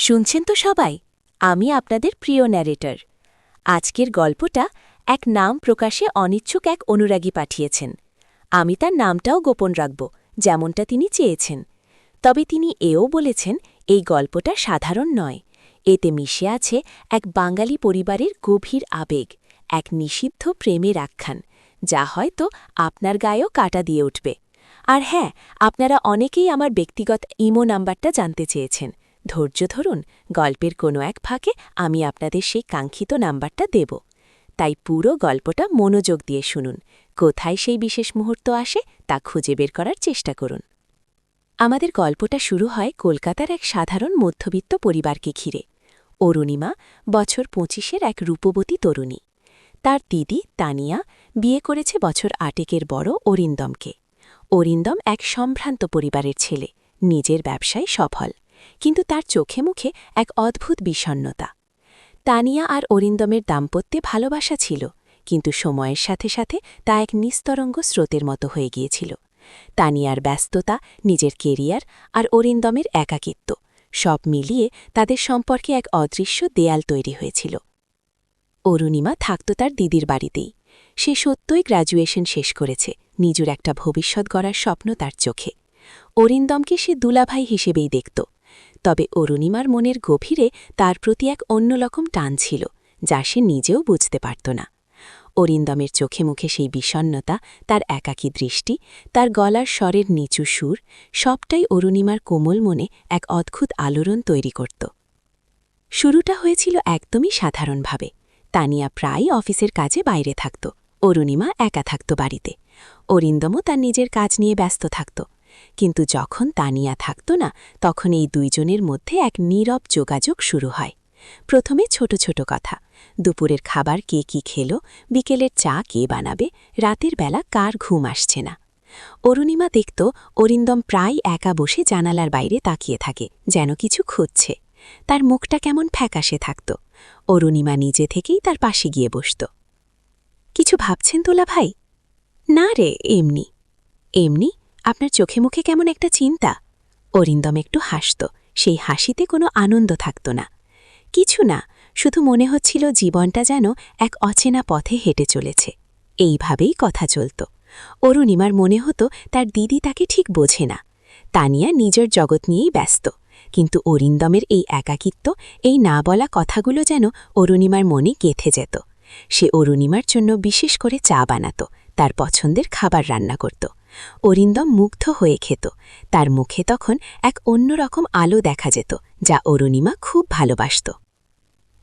শুনছেন তো সবাই, আমি আপনাদের প্রিয় ন্যারেটর। আজকের গল্পটা এক নাম প্রকাশে অনিচ্ছুক এক অনুরাগী পাঠিয়েছেন। আমি তার নামটাও গোপন রাখব, যেমনটা তিনি চেয়েছেন। তবে তিনি এও বলেছেন এই গল্পটা সাধারণ নয়, এতে মিশে আছে এক বাঙালি পরিবারের গভীর আবেগ, এক নিষিদ্ধ প্রেমের আখ্যান, যা হয়তো আপনার গায়েও কাটা দিয়ে উঠবে। আর হ্যাঁ, আপনারা অনেকেই আমার ব্যক্তিগত ইমো নাম্বারটা জানতে চেয়েছেন। ধৈর্য ধরুন, গল্পের কোনো এক ফাঁকে আমি আপনাদের সেই কাঙ্ক্ষিত নাম্বারটা দেব। তাই পুরো গল্পটা মনোযোগ দিয়ে শুনুন, কোথায় সেই বিশেষ মুহূর্ত আসে তা খুঁজে বের করার চেষ্টা করুন। আমাদের গল্পটা শুরু হয় কলকাতার এক সাধারণ মধ্যবিত্ত পরিবারকে ঘিরে। অরুণিমা বছর ২৫-এর এক রূপবতী তরুণী। তার দিদি তানিয়া বিয়ে করেছে বছর ৮-এর বড় অরিন্দমকে। অরিন্দম এক সম্ভ্রান্ত পরিবারের ছেলে, নিজের ব্যবসায় সফল, কিন্তু তার চোখে মুখে এক অদ্ভুত বিষণ্ণতা। তানিয়া আর অরিন্দমের দাম্পত্যে ভালোবাসা ছিল, কিন্তু সময়ের সাথে সাথে তা এক নিস্তরঙ্গ স্রোতের মতো হয়ে গিয়েছিল। তানিয়ার ব্যস্ততা, নিজের কেরিয়ার আর অরিন্দমের একাকিত্ব, সব মিলিয়ে তাদের সম্পর্কে এক অদৃশ্য দেয়াল তৈরি হয়েছিল। অরুণিমা থাকত তার দিদির বাড়িতেই। সে সত্যই গ্র্যাজুয়েশন শেষ করেছে, নিজের একটা ভবিষ্যৎ গড়ার স্বপ্ন তার চোখে। অরিন্দমকে সে দুলাভাই হিসেবেই দেখত, তবে অরুণিমার মনের গভীরে তার প্রতি এক অন্যরকম টান ছিল, যা সে নিজেও বুঝতে পারত না। অরিন্দমের চোখে মুখে সেই বিষণ্ণতা, তার একাকী দৃষ্টি, তার গলার স্বরের নিচু সুর, সবটাই অরুণিমার কোমল মনে এক অদ্ভুত আলোড়ন তৈরি করত। শুরুটা হয়েছিল একদমই সাধারণভাবে। তানিয়া প্রায় অফিসের কাজে বাইরে থাকত, অরুণিমা একা থাকত বাড়িতে। অরিন্দমও তার নিজের কাজ নিয়ে ব্যস্ত থাকত। কিন্তু যখন তানিয়া থাকত না, তখন এই দুইজনের মধ্যে এক নীরব যোগাযোগ শুরু হয়। প্রথমে ছোট ছোট কথা, দুপুরের খাবার কে কি খেল, বিকেলের চা কে বানাবে, রাতের বেলা কার ঘুম আসছে না। অরুণিমা দেখত অরিন্দম প্রায় একা বসে জানালার বাইরে তাকিয়ে থাকে, যেন কিছু খুঁজছে। তার মুখটা কেমন ফ্যাকাশে থাকত। অরুণিমা নিজে থেকেই তার পাশে গিয়ে বসত। কিছু ভাবছেন তোলা ভাই? না রে, এমনি। এমনি? আপনার চোখে মুখে কেমন একটা চিন্তা। অরিন্দম একটু হাসত, সেই হাসিতে কোনো আনন্দ থাকত না। কিছু না, শুধু মনে হচ্ছিল জীবনটা যেন এক অচেনা পথে হেঁটে চলেছে। এইভাবেই কথা চলত। অরুণিমার মনে হতো তার দিদি তাকে ঠিক বোঝে না। তানিয়া নিজের জগৎ নিয়েই ব্যস্ত, কিন্তু অরিন্দমের এই একাকিত্ব, এই না বলা কথাগুলো যেন অরুণিমার মনে গেঁথে যেত। সে অরুণিমার জন্য বিশেষ করে চা বানাত, তার পছন্দের খাবার রান্না করত। অরিন্দম মুগ্ধ হয়ে খেত। তার মুখে তখন এক অন্যরকম আলো দেখা যেত, যা অরুণিমা খুব ভালোবাসত।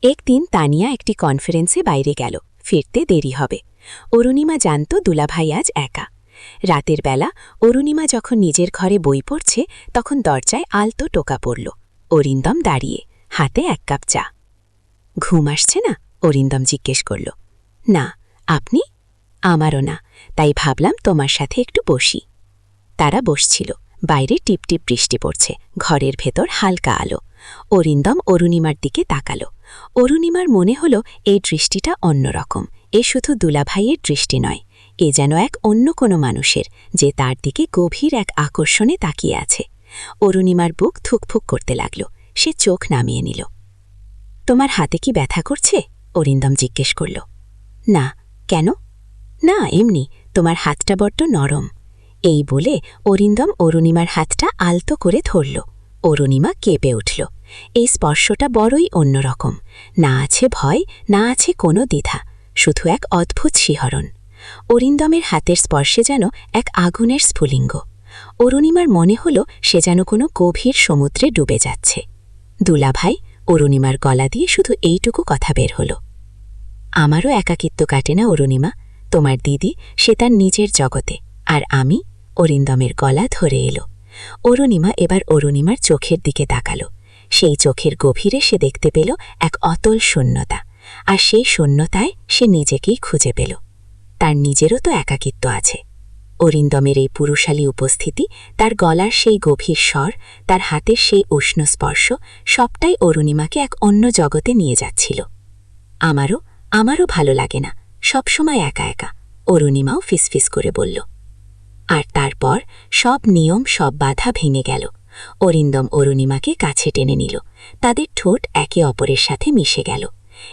একদিন তানিয়া একটি কনফারেন্সে বাইরে গেল, ফিরতে দেরি হবে। অরুণিমা জানত দুলাভাই আজ একা। রাতের বেলা অরুণিমা যখন নিজের ঘরে বই পড়ছে, তখন দরজায় আলতো টোকা পড়ল। অরিন্দম দাঁড়িয়ে, হাতে এক কাপ চা। ঘুম আসছে না? অরিন্দম জিজ্ঞেস করল। না, আপনি? আমারও না, তাই ভাবলাম তোমার সাথে একটু বসি। তারা বসছিল। বাইরে টিপটিপ বৃষ্টি পড়ছে, ঘরের ভেতর হালকা আলো। অরিন্দম অরুণিমার দিকে তাকাল। অরুণিমার মনে হল এই দৃষ্টিটা অন্যরকম। এ শুধু দুলাভাইয়ের দৃষ্টি নয়, এ যেন এক অন্য কোনো মানুষের, যে তার দিকে গভীর এক আকর্ষণে তাকিয়ে আছে। অরুণিমার বুক থুকফুক করতে লাগল। সে চোখ নামিয়ে নিল। তোমার হাতে কি ব্যথা করছে? অরিন্দম জিজ্ঞেস করল। না। কেন? না, এমনি, তোমার হাতটা বড্ড নরম। এই বলে অরিন্দম অরুণিমার হাতটা আলতো করে ধরল। অরুণিমা কেঁপে উঠল। এই স্পর্শটা বড়ই অন্যরকম। না আছে ভয়, না আছে কোনো দ্বিধা, শুধু এক অদ্ভুত শিহরণ। অরিন্দমের হাতের স্পর্শে যেন এক আগুনের স্ফুলিঙ্গ। অরুণিমার মনে হল সে যেন কোনো গভীর সমুদ্রে ডুবে যাচ্ছে। দুলাভাই, অরুণিমার গলা দিয়ে শুধু এইটুকু কথা বের হল। আমারও একাকিত্ব কাটে না অরুণিমা। তোমার দিদি, সে তার নিজের জগতে, আর আমি। অরিন্দমের গলা ধরে এলো। অরুণিমা এবার অরুণিমার চোখের দিকে তাকাল। সেই চোখের গভীরে সে দেখতে পেল এক অতল শূন্যতা, আর সেই শূন্যতায় সে নিজেকেই খুঁজে পেল। তার নিজেরও তো একাকিত্ব আছে। অরিন্দমের এই পুরুষালী উপস্থিতি, তার গলার সেই গভীর স্বর, তার হাতের সেই উষ্ণ স্পর্শ, সবটাই অরুণিমাকে এক অন্য জগতে নিয়ে যাচ্ছিল। আমারও ভালো লাগে না, সবসময় একা একা, অরুণিমাও ফিসফিস করে বলল। আর তারপর সব নিয়ম, সব বাধা ভেঙে গেল। অরিন্দম অরুণিমাকে কাছে টেনে নিল। তাদের ঠোঁট একে অপরের সাথে মিশে গেল।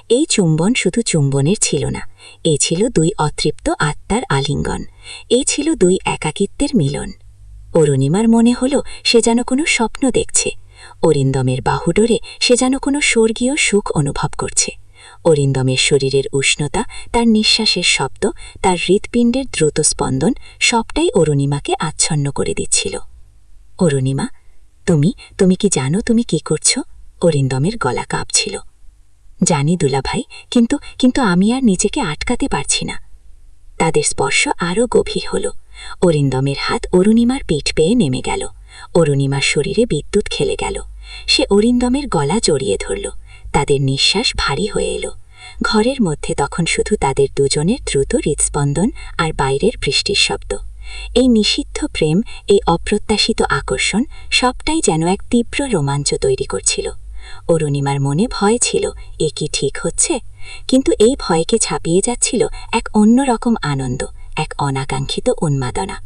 এই চুম্বন শুধু চুম্বনের ছিল না, এ ছিল দুই অতৃপ্ত আত্মার আলিঙ্গন। এ ছিল দুই একাকিত্বের মিলন। অরুণিমার মনে হল সে যেন কোনো স্বপ্ন দেখছে। অরিন্দমের বাহুডোরে সে যেন কোনো স্বর্গীয় সুখ অনুভব করছে। অরিন্দমের শরীরের উষ্ণতা, তার নিঃশ্বাসের শব্দ, তার হৃৎপিণ্ডের দ্রুত স্পন্দন সবটাই অরুণিমাকে আচ্ছন্ন করে দিচ্ছিল। অরুণিমা, তুমি কি জানো তুমি কি করছো? অরিন্দমের গলা কাঁপছিল। জানি দুলাভাই, কিন্তু আমি আর নিজেকে আটকাতে পারছি না। তাদের স্পর্শ আরও গভীর হল। অরিন্দমের হাত অরুণিমার পিঠ পেয়ে নেমে গেল। অরুণিমার শরীরে বিদ্যুৎ খেলে গেল। সে অরিন্দমের গলা জড়িয়ে ধরল। তাদের নিঃশ্বাস ভারী হয়ে এলো। ঘরের মধ্যে তখন শুধু তাদের দুজনের দ্রুত হৃৎস্পন্দন আর বাইরের বৃষ্টির শব্দ। এই নিষিদ্ধ প্রেম, এই অপ্রত্যাশিত আকর্ষণ সবটাই যেন এক তীব্র রোমাঞ্চ তৈরি করছিল। অরুণিমার মনে ভয় ছিল, এ কি ঠিক হচ্ছে? কিন্তু এই ভয়কে ছাপিয়ে যাচ্ছিল এক অন্যরকম আনন্দ, এক অনাকাঙ্ক্ষিত উন্মাদনা।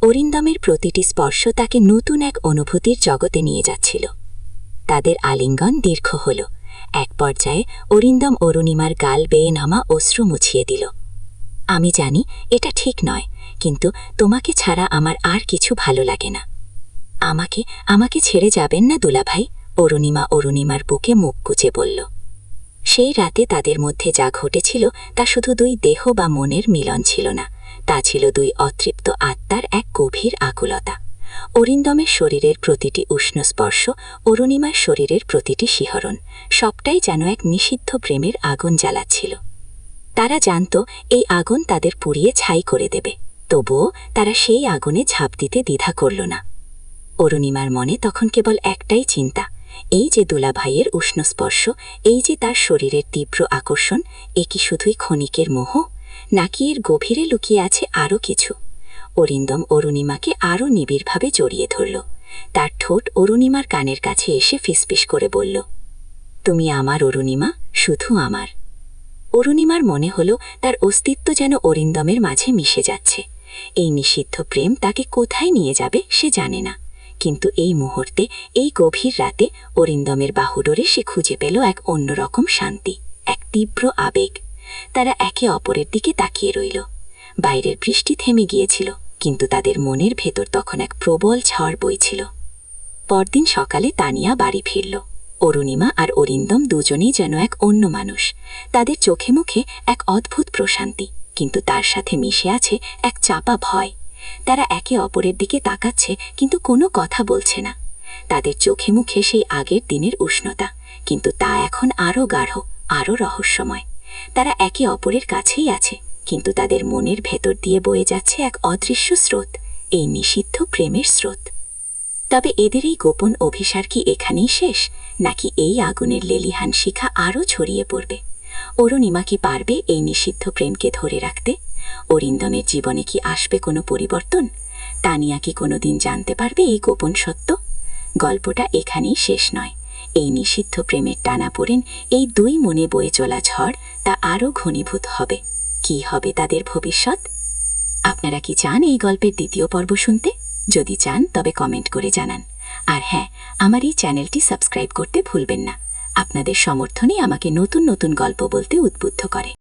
অরিন্দমের প্রতিটি স্পর্শ তাকে নতুন এক অনুভূতির জগতে নিয়ে যাচ্ছিল। তাদের আলিঙ্গন দীর্ঘ হল। এক পর্যায়ে অরিন্দম অরুণিমার গাল বেয়ে নামা অশ্রু মুছিয়ে দিল। আমি জানি এটা ঠিক নয়, কিন্তু তোমাকে ছাড়া আমার আর কিছু ভালো লাগে না। আমাকে ছেড়ে যাবেন না দুলাভাই? অরুণিমা অরুণিমার বুকে মুখ গুজে বলল। সেই রাতে তাদের মধ্যে যা ঘটেছিল তা শুধু দুই দেহ বা মনের মিলন ছিল না, তা ছিল দুই অতৃপ্ত আত্মার এক গভীর আকুলতা। অরিন্দমের শরীরের প্রতিটি উষ্ণ স্পর্শ, অরুণিমার শরীরের প্রতিটি শিহরণ সবটাই যেন এক নিষিদ্ধ প্রেমের আগুন জ্বালাচ্ছিল। তারা জানত এই আগুন তাদের পুড়িয়ে ছাই করে দেবে, তবুও তারা সেই আগুনে ঝাঁপ দিতে দ্বিধা করল না। অরুণিমার মনে তখন কেবল একটাই চিন্তা, এই যে দুলাভাইয়ের উষ্ণ স্পর্শ, এই যে তার শরীরের তীব্র আকর্ষণ, এ কি শুধুই ক্ষণিকের মোহ, নাকি এর গভীরে লুকিয়ে আছে আরও কিছু? অরিন্দম অরুণিমাকে আরও নিবিড়ভাবে জড়িয়ে ধরল। তার ঠোঁট অরুণিমার কানের কাছে এসে ফিসফিস করে বলল, তুমি আমার অরুণিমা, শুধু আমার। অরুণিমার মনে হল তার অস্তিত্ব যেন অরিন্দমের মাঝে মিশে যাচ্ছে। এই নিষিদ্ধ প্রেম তাকে কোথায় নিয়ে যাবে সে জানে না, কিন্তু এই মুহূর্তে, এই গভীর রাতে অরিন্দমের বাহুডোরে সে খুঁজে পেল এক অন্যরকম শান্তি, এক তীব্র আবেগ। তারা একে অপরের দিকে তাকিয়ে রইল। বাইরের বৃষ্টি থেমে গিয়েছিল, কিন্তু তাদের মনের ভেতর তখন এক প্রবল ঝড় বইছিল। পরদিন সকালে তানিয়া বাড়ি ফিরল। অরুণিমা আর অরিন্দম দুজনেই যেন এক অন্য মানুষ। তাদের চোখে মুখে এক অদ্ভুত প্রশান্তি, কিন্তু তার সাথে মিশে আছে এক চাপা ভয়। তারা একে অপরের দিকে তাকাচ্ছে, কিন্তু কোনো কথা বলছে না। তাদের চোখে মুখে সেই আগের দিনের উষ্ণতা, কিন্তু তা এখন আরও গাঢ়, আরও রহস্যময়। তারা একে অপরের কাছেই আছে, কিন্তু তাদের মনের ভেতর দিয়ে বয়ে যাচ্ছে এক অদৃশ্য স্রোত, এই নিষিদ্ধ প্রেমের স্রোত। তবে এদের এই গোপন অভিসার কি এখানেই শেষ, নাকি এই আগুনের লেলিহান শিখা আরও ছড়িয়ে পড়বে? অরুণিমা কি পারবে এই নিষিদ্ধ প্রেমকে ধরে রাখতে? অরিন্দমের জীবনে কি আসবে কোনো পরিবর্তন? তানিয়া কি কোনোদিন জানতে পারবে এই গোপন সত্য? গল্পটা এখানেই শেষ নয়। এই নিষিদ্ধ প্রেমের টানাপোড়েন, এই দুই মনে বয়ে চলা ঝড়, তা আরও ঘনীভূত হবে। কি হবে তাদের ভবিষ্যৎ? আপনারা কি চান এই গল্পের দ্বিতীয় পর্ব শুনতে? যদি চান তবে কমেন্ট করে জানান। আর হ্যাঁ, আমার এই চ্যানেলটি সাবস্ক্রাইব করতে ভুলবেন না। আপনাদের সমর্থনই আমাকে নতুন নতুন গল্প বলতে উদ্বুদ্ধ করে।